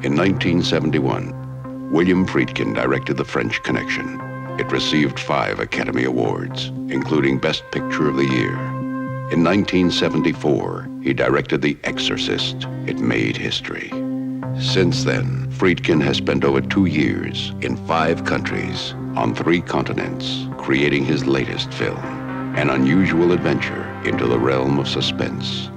In 1971, William Friedkin directed The French Connection. It received 5 Academy Awards, including Best Picture of the Year. In 1974, he directed The Exorcist. It made history. Since then, Friedkin has spent over 2 years in 5 countries on 3 continents, creating his latest film, an unusual adventure into the realm of suspense.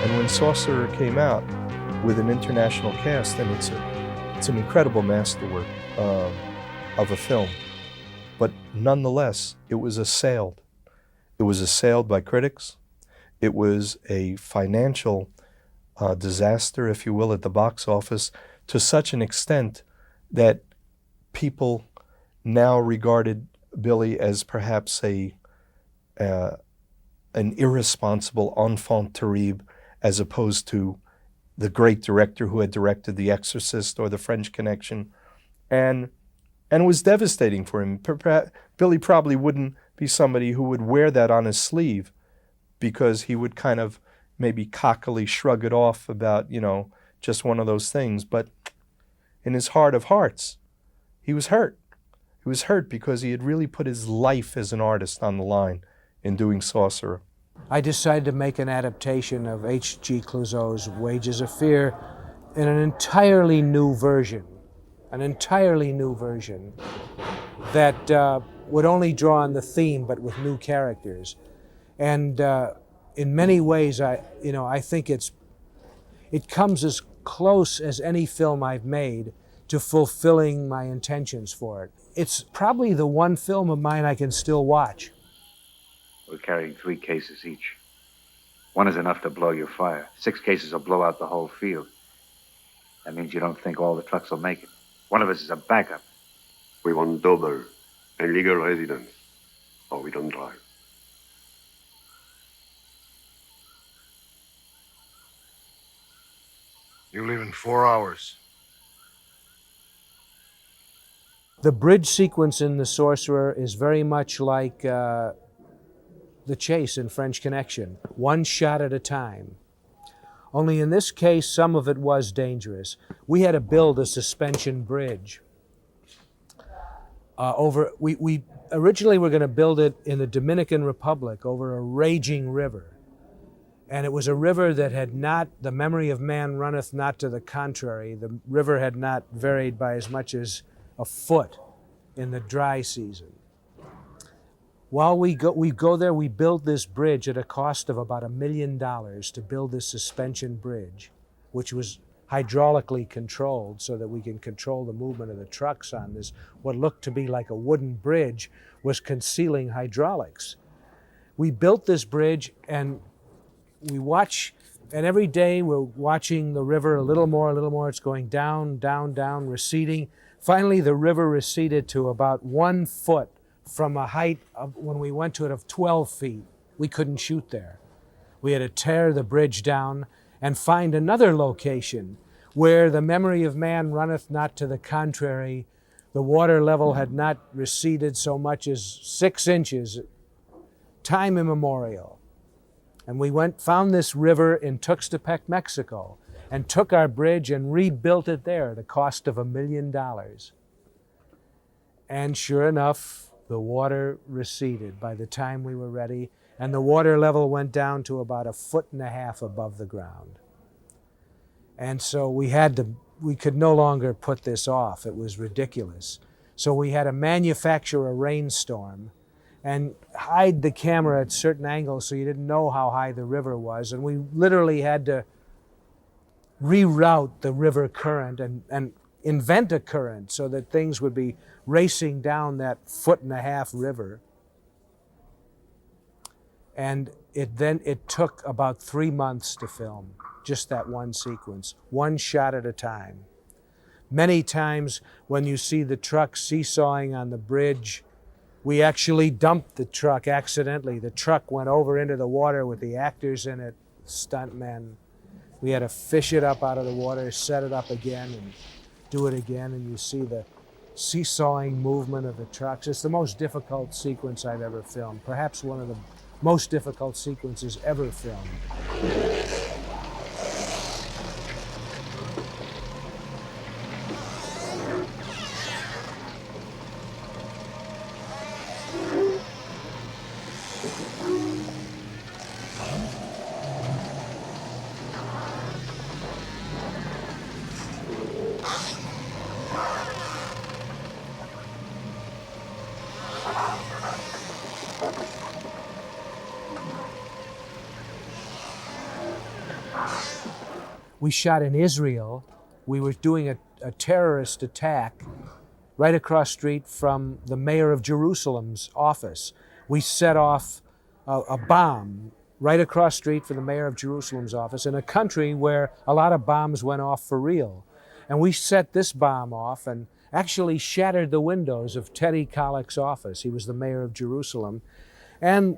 And when Sorcerer came out with an international cast, and it's an incredible masterwork of a film, but nonetheless, it was assailed. It was assailed by critics. It was a financial disaster, if you will, at the box office, to such an extent that people now regarded Billy as perhaps an irresponsible enfant terrible, as opposed to the great director who had directed The Exorcist or The French Connection, and it was devastating for him. Billy probably wouldn't be somebody who would wear that on his sleeve, because he would kind of maybe cockily shrug it off about, just one of those things. But in his heart of hearts, he was hurt. He was hurt because he had really put his life as an artist on the line in doing Sorcerer. I decided to make an adaptation of H.G. Clouseau's Wages of Fear in an entirely new version that would only draw on the theme, but with new characters. And in many ways, I think it comes as close as any film I've made to fulfilling my intentions for it. It's probably the one film of mine I can still watch. We're carrying 3 cases each. 1 is enough to blow your fire. 6 cases will blow out the whole field. That means you don't think all the trucks will make it. One of us is a backup. We want double and legal residence, or we don't drive. You leave in 4 hours. The bridge sequence in The Sorcerer is very much like the chase in French Connection, 1 shot at a time. Only in this case, some of it was dangerous. We had to build a suspension bridge. We originally were going to build it in the Dominican Republic over a raging river. And it was a river that had not, the memory of man runneth not to the contrary. The river had not varied by as much as a foot in the dry season. While we go there, we build this bridge at a cost of about $1 million to build this suspension bridge, which was hydraulically controlled so that we can control the movement of the trucks on this. What looked to be like a wooden bridge was concealing hydraulics. We built this bridge, and we watch, and every day we're watching the river a little more. It's going down, down, down, receding. Finally, the river receded to about 1 foot from a height of, when we went to it, of 12 feet. We couldn't shoot there. We had to tear the bridge down and find another location where the memory of man runneth not to the contrary. The water level had not receded so much as 6 inches, time immemorial. And we found this river in Tuxtepec, Mexico, and took our bridge and rebuilt it there at a cost of $1 million. And sure enough, the water receded by the time we were ready, and the water level went down to about 1.5 feet above the ground. And so we had to we could no longer put this off. It was ridiculous. So we had to manufacture a rainstorm and hide the camera at certain angles so you didn't know how high the river was. And we literally had to reroute the river current and invent a current so that things would be racing down that 1.5 foot river. And it took about 3 months to film, just that one sequence, one shot at a time. Many times when you see the truck seesawing on the bridge, we actually dumped the truck accidentally. The truck went over into the water with the actors in it, stuntmen. We had to fish it up out of the water, set it up again, and do it again, and you see the seesawing movement of the trucks. It's the most difficult sequence I've ever filmed, perhaps one of the most difficult sequences ever filmed. We shot in Israel. We were doing a terrorist attack right across the street from the mayor of Jerusalem's office. We set off a bomb right across the street from the mayor of Jerusalem's office in a country where a lot of bombs went off for real. And we set this bomb off and actually shattered the windows of Teddy Kollek's office. He was the mayor of Jerusalem. And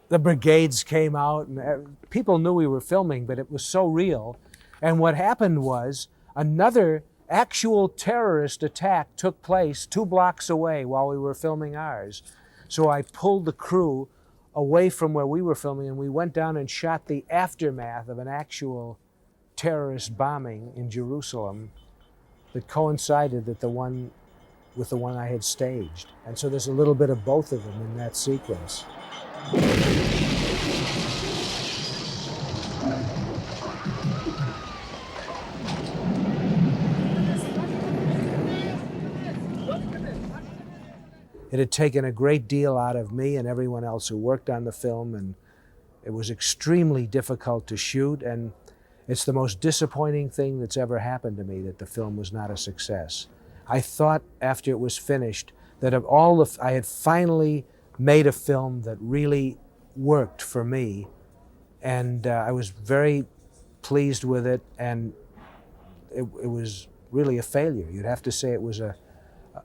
the brigades came out, and people knew we were filming, but it was so real. And what happened was another actual terrorist attack took place 2 blocks away while we were filming ours. So I pulled the crew away from where we were filming, and we went down and shot the aftermath of an actual terrorist bombing in Jerusalem that coincided with the one I had staged. And so there's a little bit of both of them in that sequence. It had taken a great deal out of me and everyone else who worked on the film, and it was extremely difficult to shoot, and it's the most disappointing thing that's ever happened to me that the film was not a success. I thought after it was finished that of all I had finally made a film that really worked for me, and I was very pleased with it, and it was really a failure. You'd have to say it was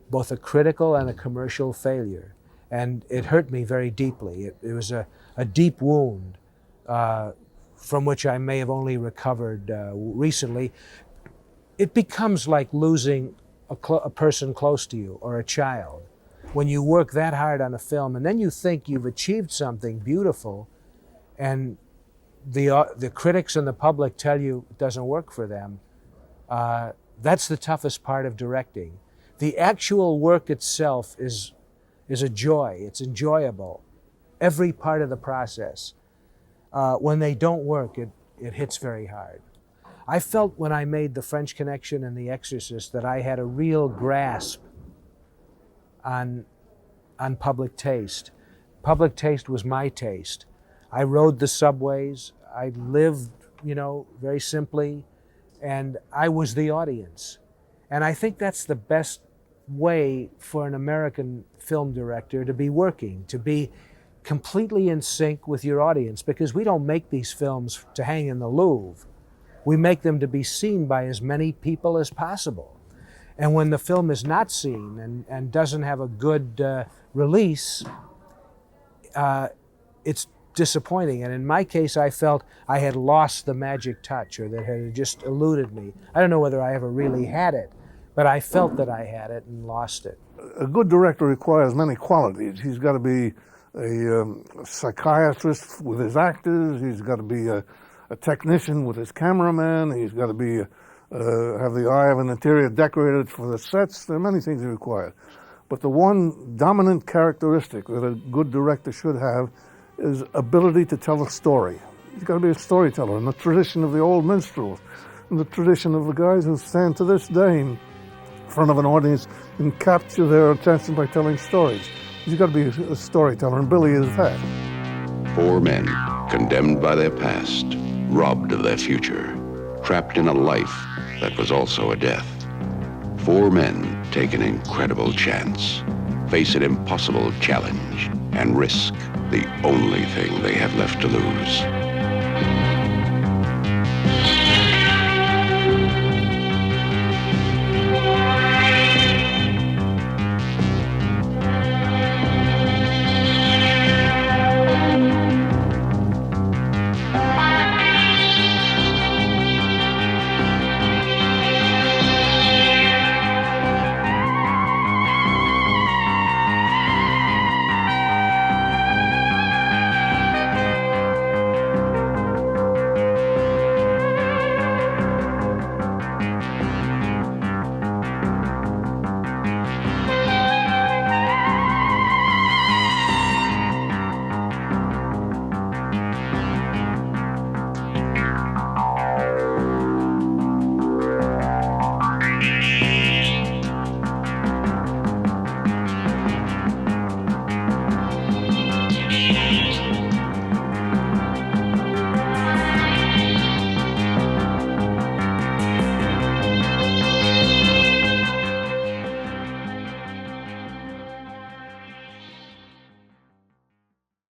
both a critical and a commercial failure. And it hurt me very deeply. It was a deep wound from which I may have only recovered recently. It becomes like losing a person close to you or a child. When you work that hard on a film and then you think you've achieved something beautiful and the critics and the public tell you it doesn't work for them, that's the toughest part of directing. The actual work itself is a joy. It's enjoyable. Every part of the process. When they don't work, it hits very hard. I felt when I made The French Connection and The Exorcist that I had a real grasp on public taste. Public taste was my taste. I rode the subways. I lived, very simply, and I was the audience. And I think that's the best way for an American film director to be working, to be completely in sync with your audience, because we don't make these films to hang in the Louvre. We make them to be seen by as many people as possible. And when the film is not seen and doesn't have a good release, it's disappointing. And in my case, I felt I had lost the magic touch, or that had just eluded me. I don't know whether I ever really had it, but I felt that I had it and lost it. A good director requires many qualities. He's got to be a psychiatrist with his actors. He's got to be a technician with his cameraman. He's got to be have the eye of an interior decorator for the sets. There are many things he requires. But the one dominant characteristic that a good director should have is ability to tell a story. He's got to be a storyteller in the tradition of the old minstrels. in the tradition of the guys who stand to this day in front of an audience and capture their attention by telling stories. You've got to be a storyteller, and Billy is that. 4 men condemned by their past, robbed of their future, trapped in a life that was also a death. 4 men take an incredible chance, face an impossible challenge, and risk the only thing they have left to lose.